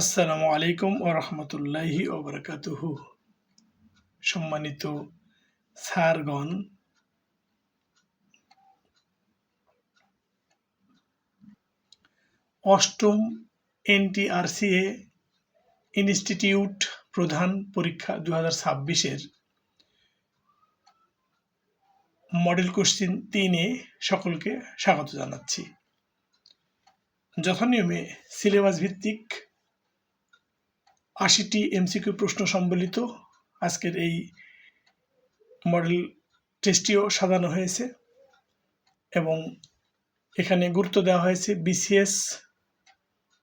আসসালামু আলাইকুম ওয়া রাহমাতুল্লাহি ওয়া বারাকাতুহু। সম্মানিত স্যারগণ, অষ্টম এনটিআরসিএ ইনস্টিটিউট প্রধান পরীক্ষা 2026-এর মডেল কোশ্চেন 3-এ সকলকে স্বাগত জানাচ্ছি। যথানিয়মে সিলেবাস ভিত্তিক 80টি এমসিকিউ প্রশ্ন সম্বলিত আজকের এই মডেল টেস্টটিও সাজানো হয়েছে এবং এখানে গুরুত্ব দেওয়া হয়েছে বিসিএস,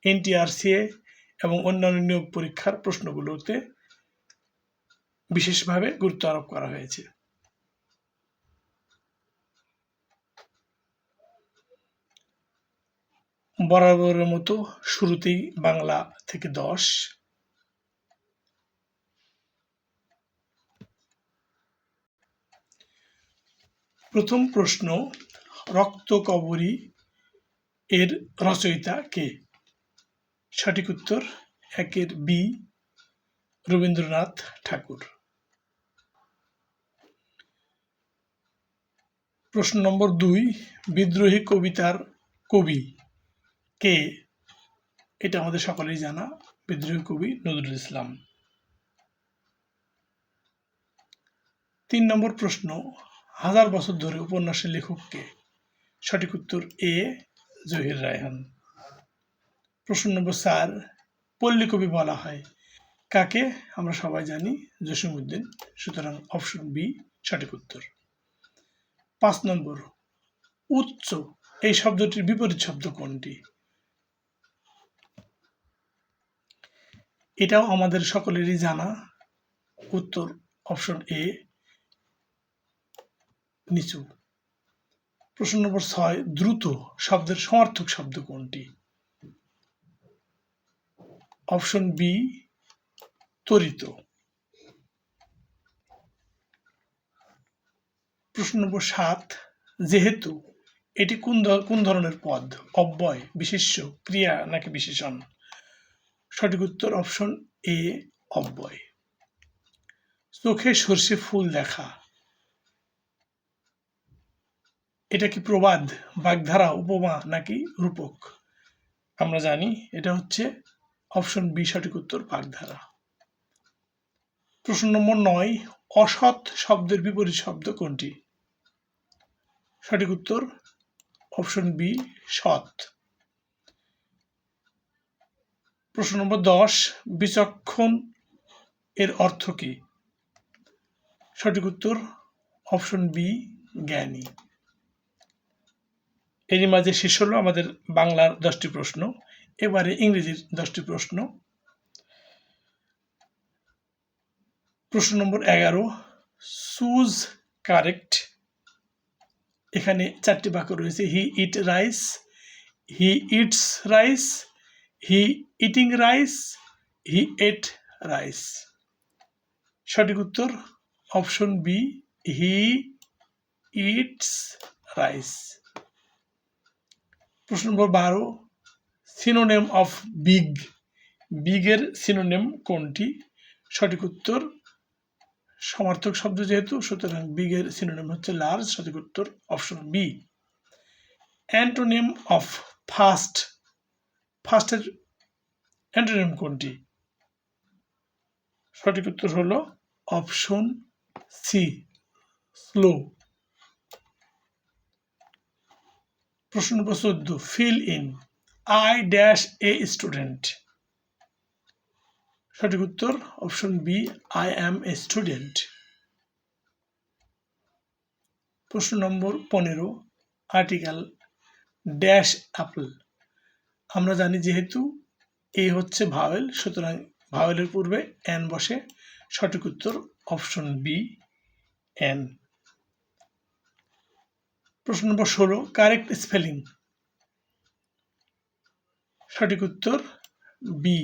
এনটিআরসিএ এবং অন্যান্য নিয়োগ পরীক্ষার প্রশ্নগুলোতে বিশেষভাবে গুরুত্ব আরোপ করা হয়েছে। বরাবরের মতো শুরুতেই বাংলা থেকে 10। প্রথম প্রশ্ন, রক্তকরবী এর রচয়িতা কে? সঠিক উত্তর 1-এর বি, রবীন্দ্রনাথ ঠাকুর। প্রশ্ন নম্বর 2, বিদ্রোহী কবিতার কবি কে? এটা আমাদের সকলেই জানা, বিদ্রোহী কবি নজরুল ইসলাম। 3 নম্বর প্রশ্ন, হাজার বছর ধরে উপন্যাসের লেখক কে? সঠিক উত্তর এ, জহির রায়হান। প্রশ্ন নম্বর 4, পল্লী কবি বলা হয় কাকে? আমরা সবাই জানি জসীমউদ্দিন, সুতরাং অপশন বি সঠিক উত্তর। 5 নম্বর, উচ্চ এই শব্দটির বিপরীত শব্দ কোনটি? এটাও আমাদের সকলেরই জানা, উত্তর অপশন এ, নিচু। প্রশ্ন নম্বর 6, দ্রুত শব্দের সমার্থক শব্দ কোনটি? অপশন বি, ত্বরিত। প্রশ্ন নম্বর 7, যেহেতু এটি কোন ধরনের পদ? অব্যয়, বিশেষ্য, ক্রিয়া নাকি বিশেষণ? সঠিক উত্তর অপশন এ, অব্যয়। চোখে সর্ষে ফুল দেখা, এটা কি প্রবাদ, বাগধারা, উপমা নাকি রূপক? আমরা জানি এটা হচ্ছে অপশন বি সঠিক উত্তর, বাগধারা। প্রশ্ন নম্বর 9, অসৎ শব্দের বিপরীত শব্দ কোনটি? সঠিক উত্তর অপশন বি, সৎ। প্রশ্ন নম্বর 10, বিচক্ষণ এর অর্থ কি? সঠিক উত্তর অপশন বি, জ্ঞানী। এরই মাঝে শেষ হলো আমাদের বাংলার 10টি প্রশ্ন। এবারে ইংরেজির 10টি প্রশ্ন। প্রশ্ন নম্বর 11, চুজ কারেক্ট। এখানে 4টি বাক্য রয়েছে, he eat rice, he eats rice, he eating rice, he ate rice. সঠিক উত্তর option B, he eats rice. প্রশ্ন নম্বর 12, সিনোনিম অফ বিগ। বিগের সিনোনিম কোনটি? সঠিক উত্তর, সমার্থক শব্দ যেহেতু, সুতরাং বিগের সিনোনিম হচ্ছে লার্জ। সঠিক উত্তর option B. Antonym of fast. ফাস্টের অ্যান্টোনিম কোনটি? সঠিক উত্তর হলো অপশন সি, স্লো। প্রশ্ন নম্বর 14, fill in. I dash a student. সঠিক উত্তর option B, I am a student. প্রশ্ন নম্বর 15, আর্টিকেল ড্যাশ অ্যাপল। আমরা জানি যেহেতু এ হচ্ছে ভাওয়েল, সুতরাং ভাওয়েলের পূর্বে এন বসে। সঠিক উত্তর অপশন বি, এন। প্রশ্ন নম্বর 16, কারেক্ট স্পেলিং। সঠিক উত্তর B,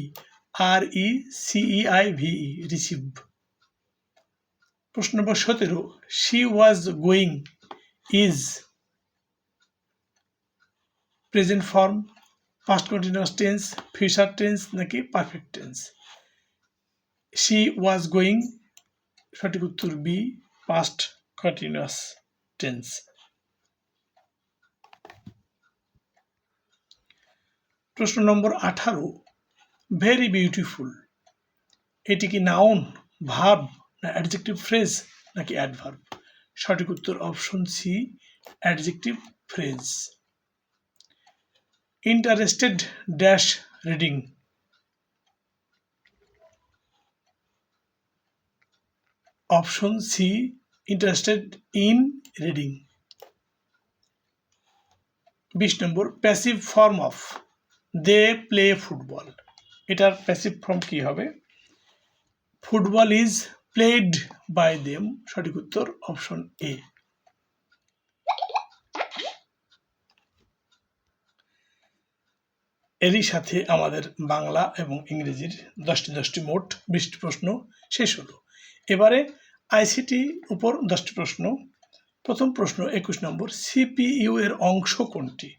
R E C E I V E, receive. প্রশ্ন নম্বর 17, she was going is present form. Past continuous tense, future tense নাকি perfect tense? She was going, সঠিক উত্তর বি, পাস্ট কন্টিনিউয়াস টেন্স। প্রশ্ন নম্বর 18, very beautiful, এটি কি noun, verb না adjective phrase নাকি অ্যাডভার্ব? সঠিক উত্তর option C, adjective phrase. Interested dash reading, option C, interested in reading. 20 number, passive form of they play football, এটার প্যাসিভ ফর্ম কি হবে? Football is played by them, সঠিক উত্তর option A. এরই সাথে আমাদের বাংলা এবং ইংরেজির 10টি মোট 20টি প্রশ্ন শেষ হলো। এবারে আইসিটি উপর 10টি প্রশ্ন। প্রথম প্রশ্ন 21 নম্বর, সিপিইউ এর অংশ কোনটি?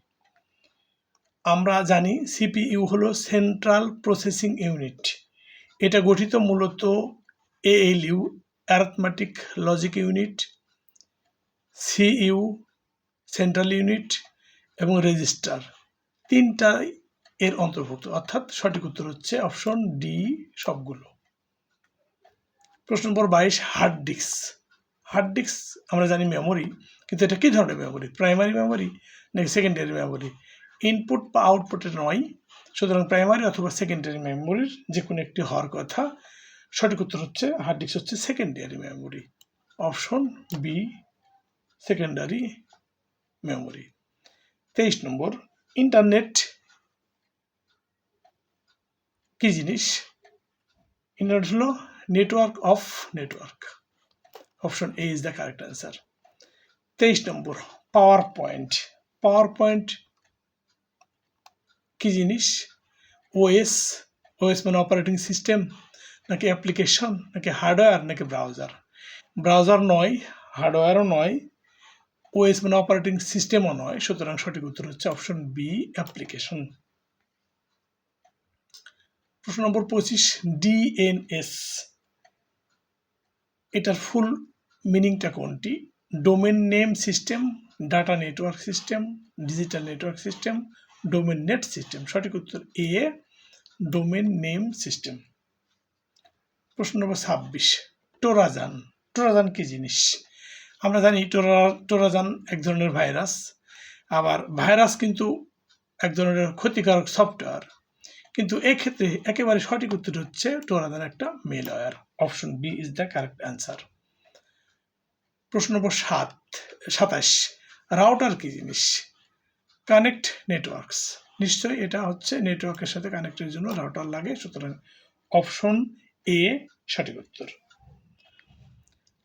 আমরা জানি সিপিইউ হলো সেন্ট্রাল প্রসেসিং ইউনিট। এটা গঠিত মূলত ALU, arithmetic logic unit, CU, central unit এবং রেজিস্টার, তিনটাই এর অন্তর্ভুক্ত, অর্থাৎ সঠিক উত্তর হচ্ছে অপশন ডি সবগুলো। প্রশ্ন নম্বর 22, হার্ড ডিস্ক। হার্ড ডিস্ক আমরা জানি মেমোরি, কিন্তু এটা কি ধরনের মেমোরি? প্রাইমারি মেমোরি নাকি সেকেন্ডারি মেমোরি? ইনপুট বা আউটপুটে নয়, সুতরাং প্রাইমারি অথবা সেকেন্ডারি মেমোরির যে কোনো একটি হওয়ার কথা। সঠিক উত্তর হচ্ছে হার্ড ডিস্ক হচ্ছে secondary memory, option B, secondary memory. 23 নম্বর, ইন্টারনেট কি জিনিস? ইন্টারনেট হলো network of network, option A is the correct answer. 23 নম্বর, পাওয়ার পয়েন্ট। পাওয়ার পয়েন্ট কি জিনিস? ওএস, ওএস মানে অপারেটিং সিস্টেম নাকি অ্যাপ্লিকেশন নাকি হার্ডওয়্যার নাকি ব্রাউজার? ব্রাউজার নয়, হার্ডওয়্যারও নয়, ওএস মানে অপারেটিং সিস্টেমও নয়, সুতরাং সঠিক উত্তর হচ্ছে অপশন বি, অ্যাপ্লিকেশন। প্রশ্ন নম্বর 25, ডিএনএস, এটার ফুল মিনিংটা কোনটি? Domain name system, data network system, digital network system, domain net system. সঠিক উত্তর এ, ডোমেন নেম সিস্টেম। প্রশ্ন নম্বর 26, ট্রোজান। ট্রোজান কি জিনিস? আমরা জানি ট্রোজান এক ধরনের ভাইরাস, আবার ভাইরাস কিন্তু এক ধরনের ক্ষতিকারক সফটওয়্যার, কিন্তু এক্ষেত্রে একেবারে সঠিক উত্তর হচ্ছে ট্রোজান একটা malware, option B is the correct answer. প্রশ্ন নম্বর 27, রাউটার কি জিনিস? কানেক্ট নেটওয়ার্কস, নিশ্চয়ই এটা হচ্ছে নেটওয়ার্কের সাথে কানেক্টের জন্য রাউটার লাগে, সুতরাং অপশন এ সঠিক উত্তর।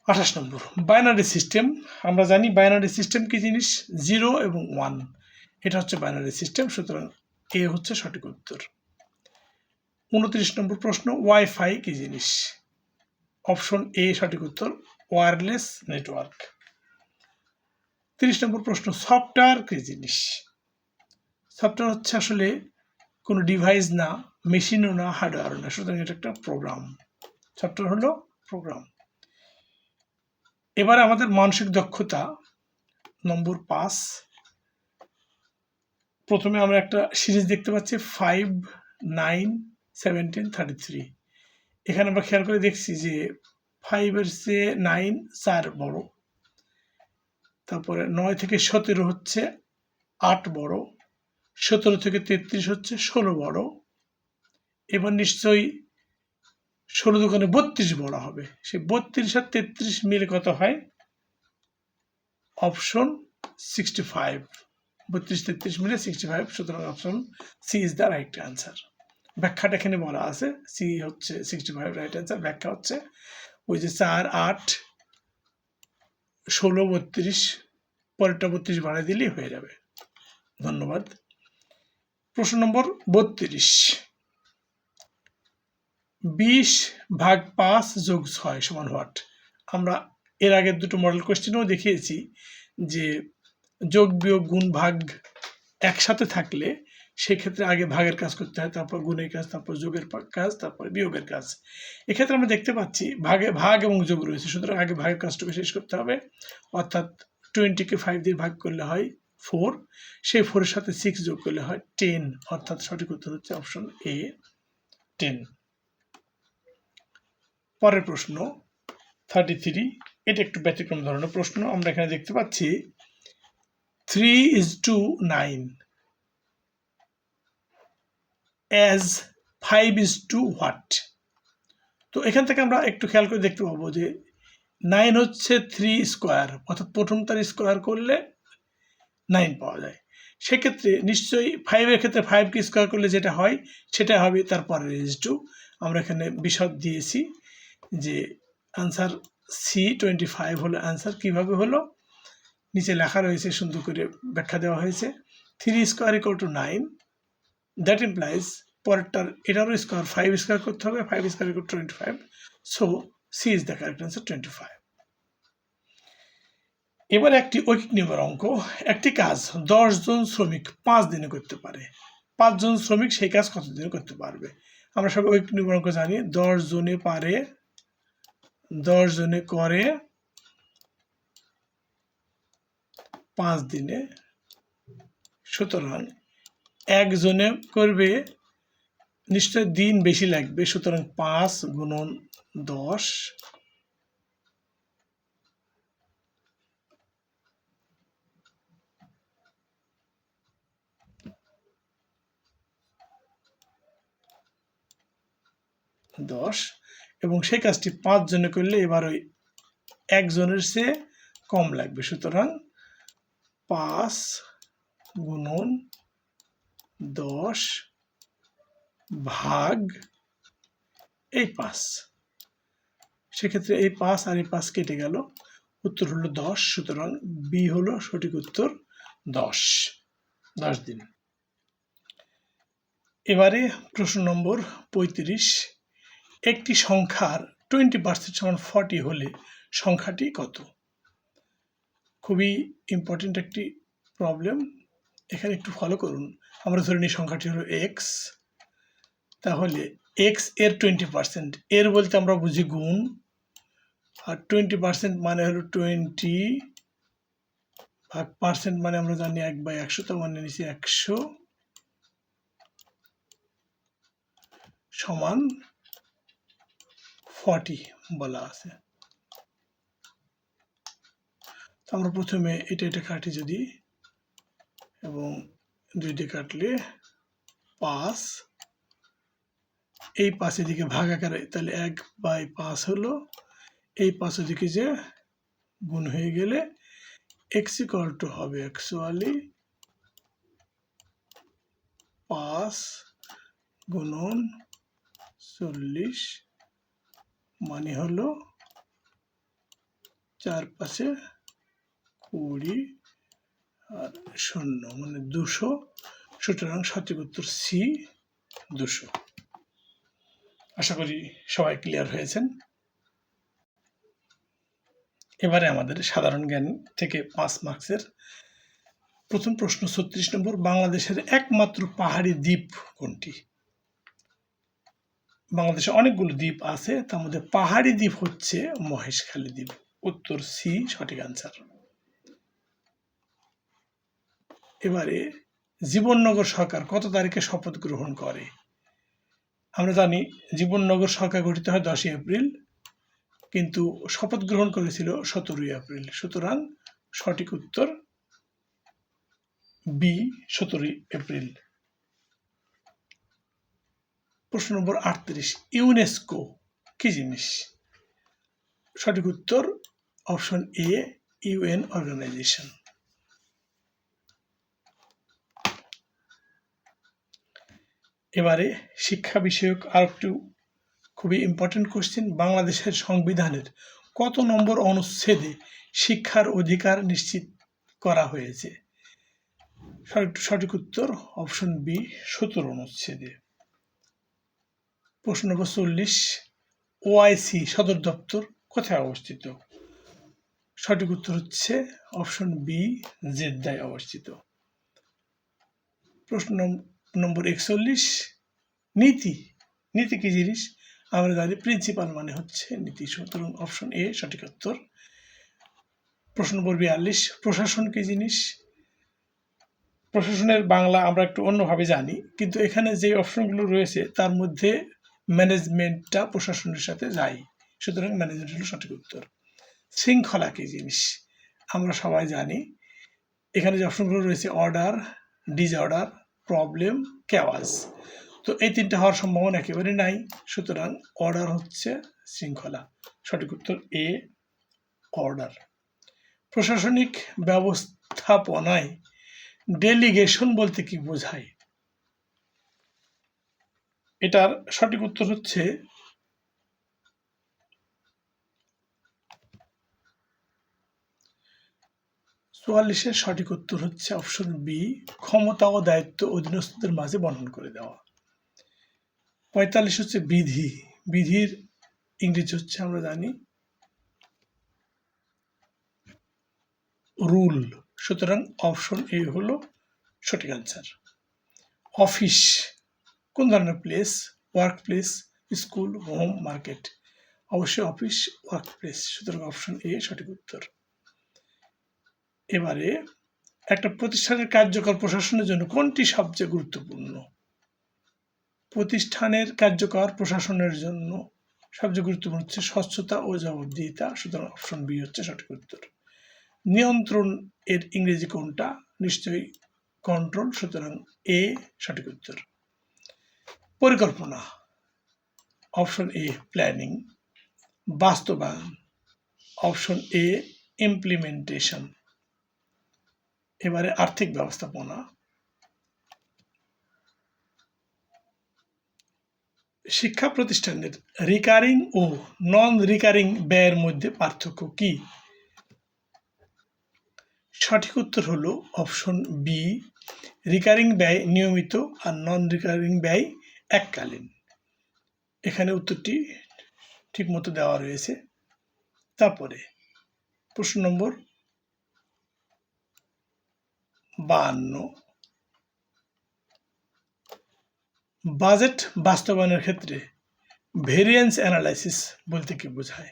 28 নম্বর, বাইনারি সিস্টেম। আমরা জানি বাইনারি সিস্টেম কি জিনিস? 0 এবং 1, এটা হচ্ছে বাইনারি সিস্টেম, সুতরাং এ হচ্ছে সঠিক উত্তর। 29 নম্বর প্রশ্ন, ওয়াইফাই কি জিনিস? অপশন এ সঠিক উত্তর, ওয়্যারলেস নেটওয়ার্ক। 30 নম্বর প্রশ্ন, সফটওয়্যার কি জিনিস? সফটওয়্যার হচ্ছে আসলে কোনো ডিভাইস না, মেশিনও না, হার্ডওয়্যারও না, সুতরাং এটা একটা প্রোগ্রাম। সফটওয়্যার হলো প্রোগ্রাম। এবারে আমাদের মানসিক দক্ষতা নম্বর 5। প্রথমে আমরা একটা সিরিজ দেখতে পাচ্ছি 5, 9, 17, 33। এখানে আমরা খেয়াল করে দেখছি যে 5-এর চেয়ে 9 4 বড়, তারপরে 9 থেকে 17 হচ্ছে 8 বড়, 17 থেকে 33 হচ্ছে 16 বড়। এবার নিশ্চয়ই 16 দোকানে 32 বড় হবে, সেই 32 আর 33 মিলে কত হয়? অপশন 65, 32-33 মিলে 65, সুতরাং option C is the right answer. ব্যাখ্যাটা এখানে বলা আছে, সি হচ্ছে 65 রাইট অ্যান্সার। ব্যাখ্যা হচ্ছে ওই যে 4, 8, 16, 32, পরেরটা 32 বাড়াই দিলেই হয়ে যাবে। ধন্যবাদ। প্রশ্ন নম্বর 32, 20/5 + 6 সমান হোয়াট? আমরা এর আগের দুটো মডেল কোয়েশ্চেনেও দেখিয়েছি যে যোগ বিয়োগ গুণ ভাগ একসাথে থাকলে সেক্ষেত্রে আগে ভাগের কাজ করতে হয়, তারপর গুণের কাজ, তারপর যোগের কাজ, তারপরে বিয়োগের কাজ। এক্ষেত্রে আমরা দেখতে পাচ্ছি ভাগ এবং যোগ রয়েছে, সুতরাং আগে ভাগের কাজটুকু শেষ করতে হবে। অর্থাৎ 20কে 5 দিয়ে ভাগ করলে হয় 4, সেই 4-এর সাথে 6 যোগ করলে হয় 10, অর্থাৎ সঠিক উত্তর হচ্ছে অপশন এ 10। পরের প্রশ্ন 33, এটা একটু ব্যতিক্রম ধরনের প্রশ্ন। আমরা এখানে দেখতে পাচ্ছি 3:9 as 5:, what? তো এখান থেকে আমরা একটু খেয়াল করে দেখতে পাবো যে 9 হচ্ছে 3 স্কোয়ার, অর্থাৎ প্রথমটার স্কোয়ার করলে 9 পাওয়া যায়। সেক্ষেত্রে নিশ্চয়ই 5-এর ক্ষেত্রে 5কে স্কোয়ার করলে যেটা হয় সেটা হবে তারপরে is2। আমরা এখানে বিশদ দিয়েছি যে আনসার C25 হলো আনসার। কিভাবে হলো নিচে লেখা রয়েছে, সুন্দর করে ব্যাখ্যা দেওয়া হয়েছে। 3 স্কোয়ার = 9, দ্যাট ইমপ্লাইজ পরেরটার এটারও স্কোয়ার 5 স্কোয়ার করতে হবে, 5 square = 25, so C is the correct answer 25। এবার একটি ঐকিক নিয়মের অঙ্ক। একটি কাজ 10 জন শ্রমিক 5 দিনে করতে পারে। 5 জন শ্রমিক সেই কাজ কত দিনে করতে পারবে? আমরা সবাই ঐকিক নিয়মের অঙ্ক জানি, 10 জনে পারে, 10 জনে করে 5 দিনে, সুতরাং একজনে করবে নিশ্চয় দিন বেশি লাগবে, সুতরাং 5 × 10 এবং সেই কাজটি 5 জনে করলে এবার ওই একজনের চেয়ে কম লাগবে, সুতরাং 5 × 10 ভাগ এই 5। সেক্ষেত্রে এই 5 আর এই 5 কেটে গেল, উত্তর হলো 10, সুতরাং বি হলো সঠিক উত্তর 10 দিন। এবারে প্রশ্ন নম্বর 35, একটি সংখ্যার 20% = 40 হলে সংখ্যাটি কত? খুবই ইম্পর্টেন্ট একটি প্রবলেম, এখানে একটু ফলো করুন। আমরা ধরে নিই সংখ্যাটি হলো x, তাহলে x এর 20%, এর বলতে আমরা বুঝি গুণ, আর 20% মানে হলো 20 ভাগ পার্সেন্ট মানে আমরা জানি 1/100, তো মানে নিচে 100 সমান 40 বলা আছে। তো আমরা প্রথমে এটা কাটি যদি, এবং 2 দিয়ে কাটলে 5, এই 5 এদিকে ভাগ আকারে, তাহলে 1/5 হলো, এই 5 ওদিকে যে গুণ হয়ে গেলে x = হবে অ্যাকচুয়ালি 5 × 40, মানে হলো 4 × 5 = 20 আর 0 মানে 200, সুতরাং সঠিক উত্তর সি 200। আশা করি সবাই ক্লিয়ার হয়েছেন। এবারে আমাদের সাধারণ জ্ঞান থেকে 5 মার্কসের প্রথম প্রশ্ন 36 নম্বর, বাংলাদেশের একমাত্র পাহাড়ি দ্বীপ কোনটি? বাংলাদেশে অনেকগুলো দ্বীপ আছে, তার মধ্যে পাহাড়ি দ্বীপ হচ্ছে মহেশখালী দ্বীপ, উত্তর সি সঠিক আনসার। এবারে জীবননগর সরকার কত তারিখে শপথ গ্রহণ করে? আমরা জানি জীবননগর সরকার গঠিত হয় 10 এপ্রিল, কিন্তু শপথ গ্রহণ করেছিল 17 এপ্রিল, সুতরাং সঠিক উত্তর বি 17 এপ্রিল। প্রশ্ন নম্বর 38, ইউনেস্কো কি জিনিস? সঠিক উত্তর অপশন এ ইউএন অর্গানাইজেশন। এবারে শিক্ষা বিষয়ক আর একটু খুবই ইম্পর্টেন্ট কোশ্চেন, বাংলাদেশের সংবিধানের কত নম্বর অনুচ্ছেদে শিক্ষার অধিকার নিশ্চিত করা হয়েছে? সঠিক উত্তর অপশন বি 17 অনুচ্ছেদে। প্রশ্ন নম্বর 40, ওআইসি সদর দপ্তর কোথায় অবস্থিত? সঠিক উত্তর হচ্ছে অপশন বি জেদ্দায় অবস্থিত। প্রশ্ন নম্বর 41 নীতি। নীতি কি জিনিস? আমরা জানি প্রিন্সিপাল মানে হচ্ছে নীতি, সুতরাং অপশন এ সঠিক উত্তর। প্রশ্ন নম্বর 42 প্রশাসন কি জিনিস? প্রশাসনের বাংলা আমরা একটু অন্যভাবে জানি, কিন্তু এখানে যে অপশনগুলো রয়েছে তার মধ্যে ম্যানেজমেন্টটা প্রশাসনের সাথে যায়, সুতরাং ম্যানেজমেন্ট হলো সঠিক উত্তর। শৃঙ্খলা কি জিনিস? আমরা সবাই জানি, এখানে যে অপশনগুলো রয়েছে অর্ডার, ডিসঅর্ডার, প্রবলেম, কেওয়াস, তো এই তিনটা হওয়ার সম্ভাবনা একেবারে নাই, সুতরাং অর্ডার হচ্ছে শৃঙ্খলা, সঠিক উত্তর এ অর্ডার। প্রশাসনিক ব্যবস্থাপনায় ডেলিগেশন বলতে কি বোঝায়? এটার সঠিক উত্তর হচ্ছে 44-এর সঠিক উত্তর হচ্ছে অপশন বি, ক্ষমতা ও দায়িত্ব অধীনস্থদের মাঝে বন্টন করে দেওয়া। 45 হচ্ছে বিধি। বিধির ইংরেজি হচ্ছে আমরা জানি রুল, সুতরাং অপশন এ হলো সঠিক আনসার। অফিস কোন ধরনের place? Work place, school, home, market? অবশ্যই অফিস, ওয়ার্ক প্লেস, সুতরাং অপশন এ সঠিক উত্তর। এবারে একটা প্রতিষ্ঠানের কার্যকর প্রশাসনের জন্য কোনটি সবচেয়ে গুরুত্বপূর্ণ? প্রতিষ্ঠানের কার্যকর প্রশাসনের জন্য সবচেয়ে গুরুত্বপূর্ণ হচ্ছে স্বচ্ছতা ও জবাবদিহিতা, সুতরাং অপশন বি হচ্ছে সঠিক উত্তর। নিয়ন্ত্রণ এর ইংরেজি কোনটা? নিশ্চয়ই কন্ট্রোল, সুতরাং এ সঠিক উত্তর। পরিকল্পনা, অপশন এ প্ল্যানিং। বাস্তবায়ন, অপশন এ ইমপ্লিমেন্টেশন। এবারে আর্থিক ব্যবস্থাপনা। শিক্ষা প্রতিষ্ঠানের রিকারিং ও নন রিকারিং ব্যয়ের মধ্যে পার্থক্য কি? সঠিক উত্তর হলো অপশন বি, রিকারিং ব্যয় নিয়মিত আর নন রিকারিং ব্যয় এককালীন। এখানে উত্তরটি ঠিকমতো দেওয়া রয়েছে। তারপরে প্রশ্ন নম্বর 52, বাজেট বাস্তবায়নের ক্ষেত্রে ভেরিয়েন্স অ্যানালাইসিস বলতে কি বোঝায়?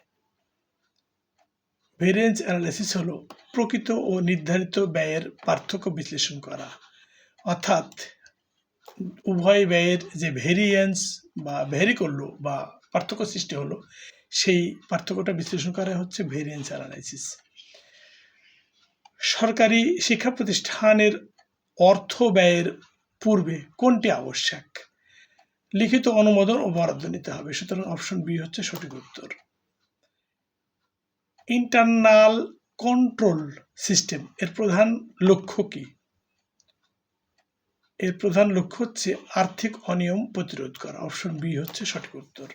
ভেরিয়েন্স অ্যানালাইসিস হলো প্রকৃত ও নির্ধারিত ব্যয়ের পার্থক্য বিশ্লেষণ করা, অর্থাৎ উভয় ব্যয়ের যে ভেরিয়েন্স বা ভ্যারি করলো বা পার্থক্য সৃষ্টি হলো, সেই পার্থক্যটা বিশ্লেষণ করা হচ্ছে ভেরিয়েন্স অ্যানালাইসিস। সরকারি শিক্ষা প্রতিষ্ঠানের অর্থ ব্যয়ের পূর্বে কোনটি আবশ্যক? লিখিত অনুমোদন ও বরাদ্দ নিতে হবে, সুতরাং অপশন বি হচ্ছে সঠিক উত্তর। ইন্টারনাল কন্ট্রোল সিস্টেম এর প্রধান লক্ষ্য কি? এর প্রধান লক্ষ্য হচ্ছে আর্থিক অনিয়ম প্রতিরোধ করা, অপশন বি হচ্ছে সঠিক উত্তর।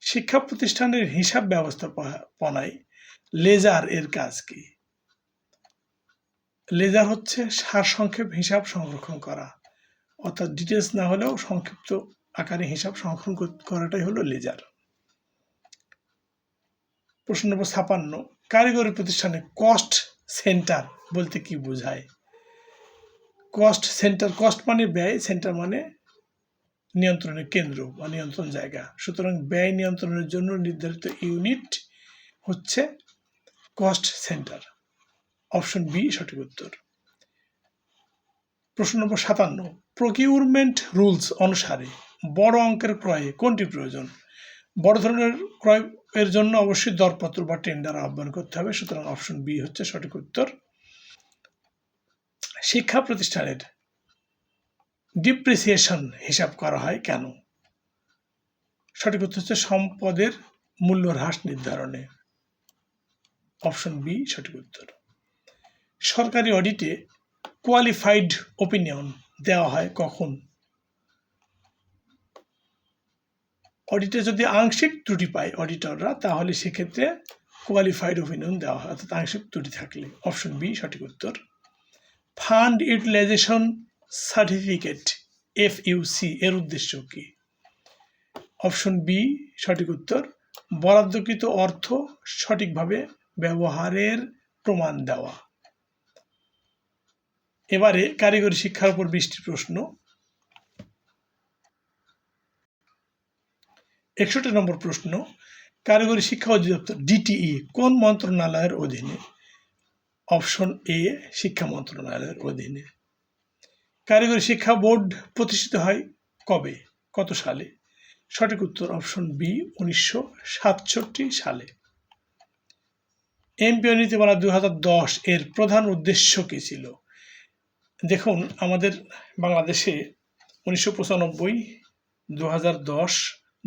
শিক্ষা প্রতিষ্ঠানের হিসাব ব্যবস্থাপনায় লেজার এর কাজ কি? লেজার হচ্ছে সারসংক্ষেপ হিসাব সংরক্ষণ করা, অর্থাৎ ডিটেলস না হলেও সংক্ষিপ্ত আকারে হিসাব সংরক্ষণ করাটাই হলো লেজার। প্রশ্ন নম্বর 56, কারিগরি প্রতিষ্ঠানে কস্ট সেন্টার বলতে কি বোঝায়? কস্ট সেন্টার, কস্ট মানে ব্যয়, সেন্টার মানে নিয়ন্ত্রণের কেন্দ্র বা নিয়ন্ত্রণ জায়গা, সুতরাং ব্যয় নিয়ন্ত্রণের জন্য নির্ধারিত ইউনিট হচ্ছে কস্ট সেন্টার, অপশন বি সঠিক উত্তর। প্রশ্ন নম্বর 57, প্রকিউরমেন্ট রুলস অনুসারে বড় অঙ্কের ক্রয়ে কোনটি প্রয়োজন? বড় ধরনের ক্রয় এর জন্য অবশ্যই দরপত্র বা টেন্ডার আহ্বান করতে হবে, সুতরাং অপশন বি হচ্ছে সঠিক উত্তর। শিক্ষা প্রতিষ্ঠানের ডিপ্রিসিয়েশন হিসাব করা হয় কেন? সঠিক উত্তর হচ্ছে সম্পদের মূল্য হ্রাস নির্ধারণে, অপশন বি সঠিক উত্তর। সরকারি অডিটে কোয়ালিফাইড ওপিনিয়ন দেওয়া হয় কখন? অডিটে যদি আংশিক ত্রুটি পায় অডিটররা, তাহলে সেক্ষেত্রে কোয়ালিফাইড ওপিনিয়ন দেওয়া হয়, অর্থাৎ আংশিক ত্রুটি থাকলে, অপশন বি সঠিক উত্তর। ফান্ড ইউটিলাইজেশন সার্টিফিকেট এফইউসি এর উদ্দেশ্য কি? অপশন বি সঠিক উত্তর, বরাদ্দকৃত অর্থ সঠিকভাবে ব্যবহারের প্রমাণ দেওয়া। এবারে কারিগরি শিক্ষার উপর 20টি প্রশ্ন। 61 নম্বর প্রশ্ন, কারিগরি শিক্ষা অধিদপ্তর ডিটিই কোন মন্ত্রণালয়ের অধীনে? অপশন এ শিক্ষা মন্ত্রণালয়ের অধীনে। কারিগরি শিক্ষা বোর্ড প্রতিষ্ঠিত হয় কবে, কত সালে? সঠিক উত্তর অপশন বি 1967 সালে। এমপিও নীতিমালা 2010 এর প্রধান উদ্দেশ্য কী ছিল? দেখুন, আমাদের বাংলাদেশে 1995, 2010,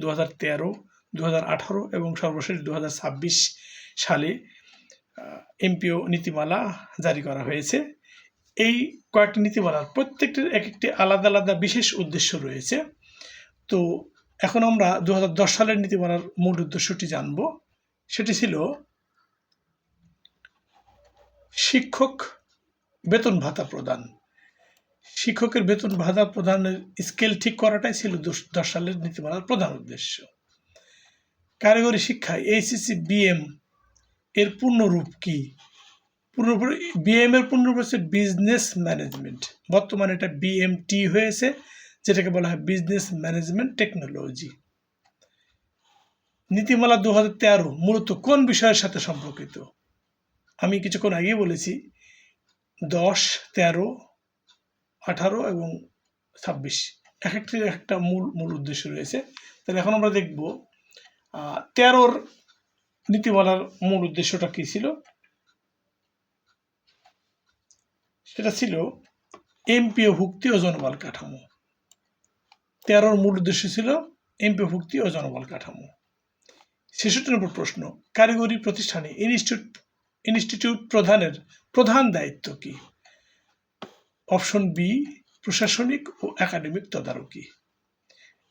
2013, 2018 এবং সর্বশেষ 2026 সালে এমপিও নীতিমালা জারি করা হয়েছে। এই কয়েকটি নীতিমালার প্রত্যেকটির এক একটি আলাদা আলাদা বিশেষ উদ্দেশ্য রয়েছে। তো এখন আমরা 2010 সালের নীতিমালার মূল উদ্দেশ্যটি জানব। সেটি ছিল শিক্ষক বেতন ভাতা প্রদান। শিক্ষকের বেতন ভাতা প্রদানের স্কেল ঠিক করাটাই ছিল 10 সালের নীতিমালার প্রধান উদ্দেশ্য। কারিগরি শিক্ষায় এইচএসসি বিএম এর পূর্ণরূপ কি? বিএম এর পূর্ণরূপ হচ্ছে বিজনেস ম্যানেজমেন্ট। বর্তমানে এটা বিএমটি হয়েছে, যেটাকে বলা হয় বিজনেস ম্যানেজমেন্ট টেকনোলজি। নীতিমালা 2013 মূলত কোন বিষয়ের সাথে সম্পর্কিত? আমি কিছুক্ষণ আগেই বলেছি 10, 13, 18 এবং 26 এক একটি একটা মূল উদ্দেশ্য রয়েছে। তাহলে এখন আমরা দেখব 13 নীতিমালার মূল উদ্দেশ্যটা কি ছিল। সেটা ছিল এমপিও ভুক্তি ও জনবল কাঠামো। 13 মূল উদ্দেশ্য ছিল এমপিও ভুক্তি ও জনবল কাঠামো। 66 নম্বর প্রশ্ন, কারিগরি প্রতিষ্ঠানে ইনস্টিটিউট প্রধানের প্রধান দায়িত্ব কি? অপশন বি প্রশাসনিক ও একাডেমিক তদারকি।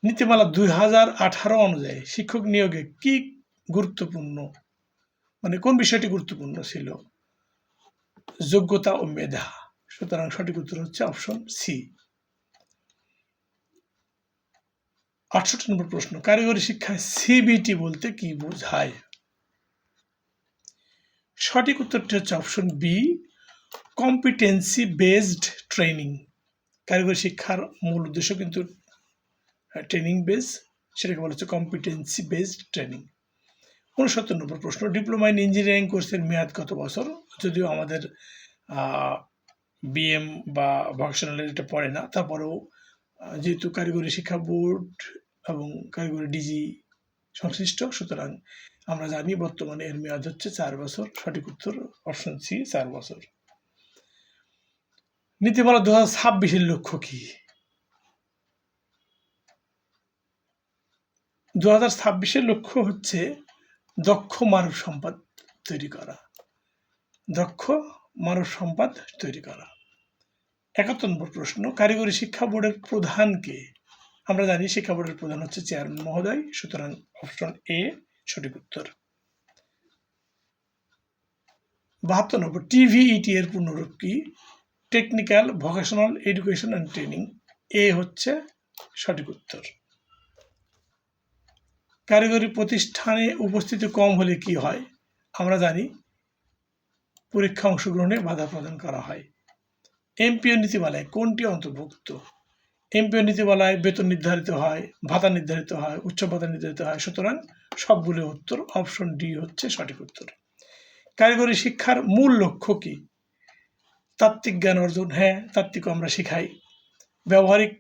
নীতিমালা 2018 অনুযায়ী শিক্ষক নিয়োগে কি গুরুত্বপূর্ণ, মানে কোন বিষয়টি গুরুত্বপূর্ণ ছিল? যোগ্যতা ও মেধা। সুতরাং সঠিক উত্তর হচ্ছে অপশন সি। 68 নম্বর প্রশ্ন, কারিগরি শিক্ষায় সিবিটি বলতে কি বোঝায়? সঠিক উত্তরটি হচ্ছে option B competency based training. কারিগরি শিক্ষার মূল উদ্দেশ্য কিন্তু ট্রেনিং বেস, সেটাকে বলা হচ্ছে কম্পিটেন্সি বেসড ট্রেনিং। 69 নম্বর প্রশ্ন, ডিপ্লোমা ইন ইঞ্জিনিয়ারিং কোর্সের মেয়াদ কত বছর? যদিও আমাদের বিএম বা ভকেশনালের এটা পড়ে না, তারপরেও যেহেতু কারিগরি শিক্ষা বোর্ড এবং কারিগরি ডিজি সংশ্লিষ্ট, সুতরাং আমরা জানি বর্তমানে এর মেয়াদ হচ্ছে 4 বছর। সঠিক উত্তর অপশন সি 4 বছর। নীতিমালা 2026 লক্ষ্য কি? 2026 লক্ষ্য হচ্ছে দক্ষ মানব সম্পদ তৈরি করা। দক্ষ মানব সম্পদ তৈরি করা। 71 নম্বর প্রশ্ন, কারিগরি শিক্ষা বোর্ডের প্রধান কে? আমরা জানি শিক্ষা বোর্ডের প্রধান হচ্ছে চেয়ারম্যান মহোদয়, সুতরাং অপশন এ সঠিক উত্তর। 72 নম্বর, টিভিইটি এর পূর্ণরূপ কি? Technical vocational education and training. A হচ্ছে সঠিক উত্তর। কারিগরি প্রতিষ্ঠানে উপস্থিতি কম হলে কি হয়? আমরা জানি পরীক্ষা অংশগ্রহণে বাধা প্রদান করা হয়। এমপিও নীতিমালায় কোনটি অন্তর্ভুক্ত? এমপিও নীতিমালায় বেতন নির্ধারিত হয়, ভাতা নির্ধারিত হয়, উচ্চ ভাতা নির্ধারিত হয়, সুতরাং সবগুলো উত্তর অপশন ডি হচ্ছে সঠিক উত্তর। কারিগরি শিক্ষার মূল লক্ষ্য কি? তাত্ত্বিক জ্ঞান অর্জন, হ্যাঁ তাত্ত্বিক আমরা শিখাই। ব্যবহারিক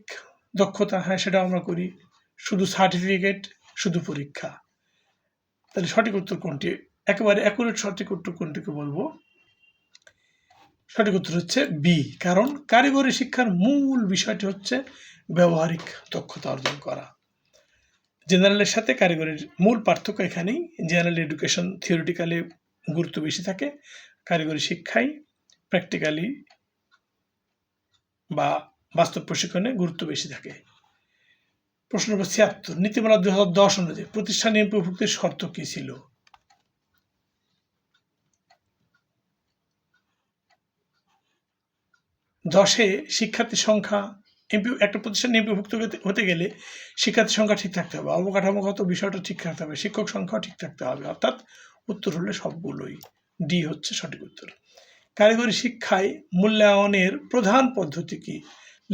দক্ষতা, হ্যাঁ সেটা আমরা করি। শুধু সার্টিফিকেট, শুধু পরীক্ষা। তাহলে সঠিক উত্তর কোনটি? একেবারে অ্যাকুরেট সঠিক উত্তর কোনটিকে বলবো? সঠিক উত্তর হচ্ছে বি, কারণ কারিগরি শিক্ষার মূল বিষয়টি হচ্ছে ব্যবহারিক দক্ষতা অর্জন করা। জেনারেলের সাথে কারিগরির মূল পার্থক্য এখানেই। জেনারেল এডুকেশন থিওরিটিক্যালি গুরুত্ব বেশি থাকে, কারিগরি শিক্ষায় প্র্যাকটিক্যালি বা বাস্তব প্রশিক্ষণে গুরুত্ব বেশি থাকে। প্রশ্ন নম্বর 76, নীতিমালা 2010 অনুযায়ী প্রতিষ্ঠান এমপিওভুক্তির শর্ত কি ছিল? দশে শিক্ষার্থী সংখ্যা, একটা প্রতিষ্ঠানে এমপিওভুক্ত হতে গেলে শিক্ষার্থী সংখ্যা ঠিক থাকতে হবে, অবকাঠামোগত বিষয়টা ঠিক থাকতে হবে, শিক্ষক সংখ্যাও ঠিক থাকতে হবে, অর্থাৎ উত্তর হলে সবগুলোই। ডি হচ্ছে সঠিক উত্তর। কারিগরি শিক্ষায় মূল্যায়নের প্রধান পদ্ধতি কি?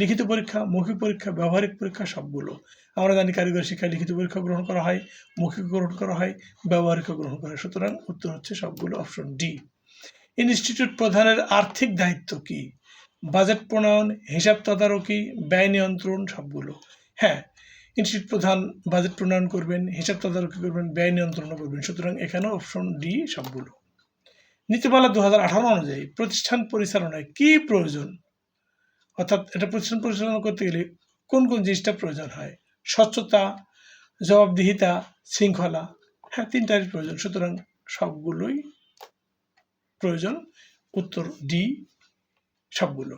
লিখিত পরীক্ষা, মৌখিক পরীক্ষা, ব্যবহারিক পরীক্ষা, সবগুলো। আমরা জানি কারিগরি শিক্ষায় লিখিত পরীক্ষা গ্রহণ করা হয়, মৌখিক গ্রহণ করা হয়, ব্যবহারিক গ্রহণ করা হয়। সুতরাং উত্তর হচ্ছে সবগুলো অপশন ডি। ইনস্টিটিউট প্রধানের আর্থিক দায়িত্ব কি? বাজেট প্রণয়ন, হিসাব তদারকি, ব্যয় নিয়ন্ত্রণ, সবগুলো। হ্যাঁ, ইনস্টিটিউট প্রধান বাজেট প্রণয়ন করবেন, হিসাব তদারকি করবেন, ব্যয় নিয়ন্ত্রণ করবেন। সুতরাং এখানে অপশন ডি সবগুলো। নীতিমালা 2018 অনুযায়ী প্রতিষ্ঠান পরিচালনায় কি প্রয়োজন? অর্থাৎ এটা প্রতিষ্ঠান পরিচালনা করতে গেলে কোন কোন জিনিসটা প্রয়োজন হয়? স্বচ্ছতা, জবাবদিহিতা, শৃঙ্খলা। হ্যাঁ, তিনটারই প্রয়োজন। সুতরাং সবগুলোই প্রয়োজন। উত্তর ডি সবগুলো।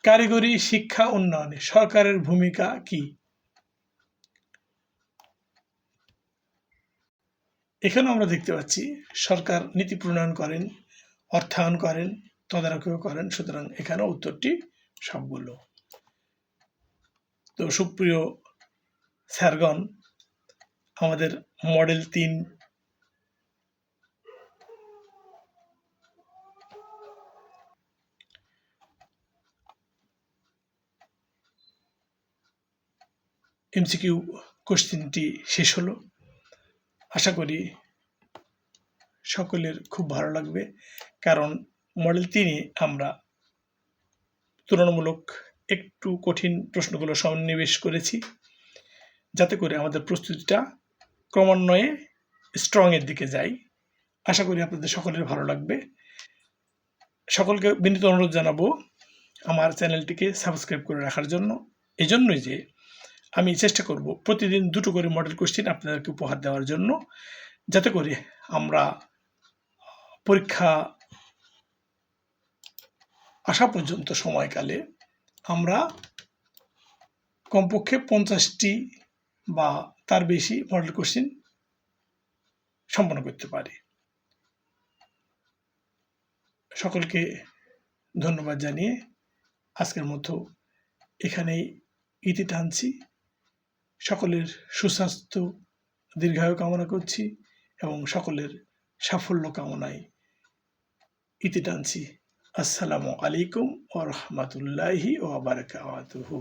কারিগরি শিক্ষা উন্নয়নে সরকারের ভূমিকা কি? এখানেও আমরা দেখতে পাচ্ছি সরকার নীতি প্রণয়ন করেন, অর্থায়ন করেন, তদারকিও করেন। সুতরাং এখানেও উত্তরটি সবগুলো। তো সুপ্রিয় স্যারগণ, আমাদের মডেল 3 এমসিকিউ কোশ্চেনটি শেষ হলো। আশা করি সকলের খুব ভালো লাগবে, কারণ মডেল 3-এ আমরা তুলনামূলক একটু কঠিন প্রশ্নগুলো সন্নিবেশ করেছি, যাতে করে আমাদের প্রস্তুতিটা ক্রমান্বয়ে স্ট্রংয়ের দিকে যায়। আশা করি আপনাদের সকলের ভালো লাগবে। সকলকে বিনীত অনুরোধ জানাবো আমার চ্যানেলটিকে সাবস্ক্রাইব করে রাখার জন্য। এজন্যই যে আমি চেষ্টা করব প্রতিদিন 2টো করে মডেল কোশ্চেন আপনাদেরকে উপহার দেওয়ার জন্য, যাতে করে আমরা পরীক্ষা আসা পর্যন্ত সময়কালে আমরা কমপক্ষে 50টি বা তার বেশি মডেল কোশ্চেন সম্পন্ন করতে পারি। সকলকে ধন্যবাদ জানিয়ে আজকের মতো এখানেই ইতি টানছি। সকলের সুস্বাস্থ্য দীর্ঘায়ু কামনা করছি এবং সকলের সাফল্য কামনায় ইতি টানছি। আসসালামু আলাইকুম ওয়া রাহমাতুল্লাহি ওয়া বারাকাতুহু।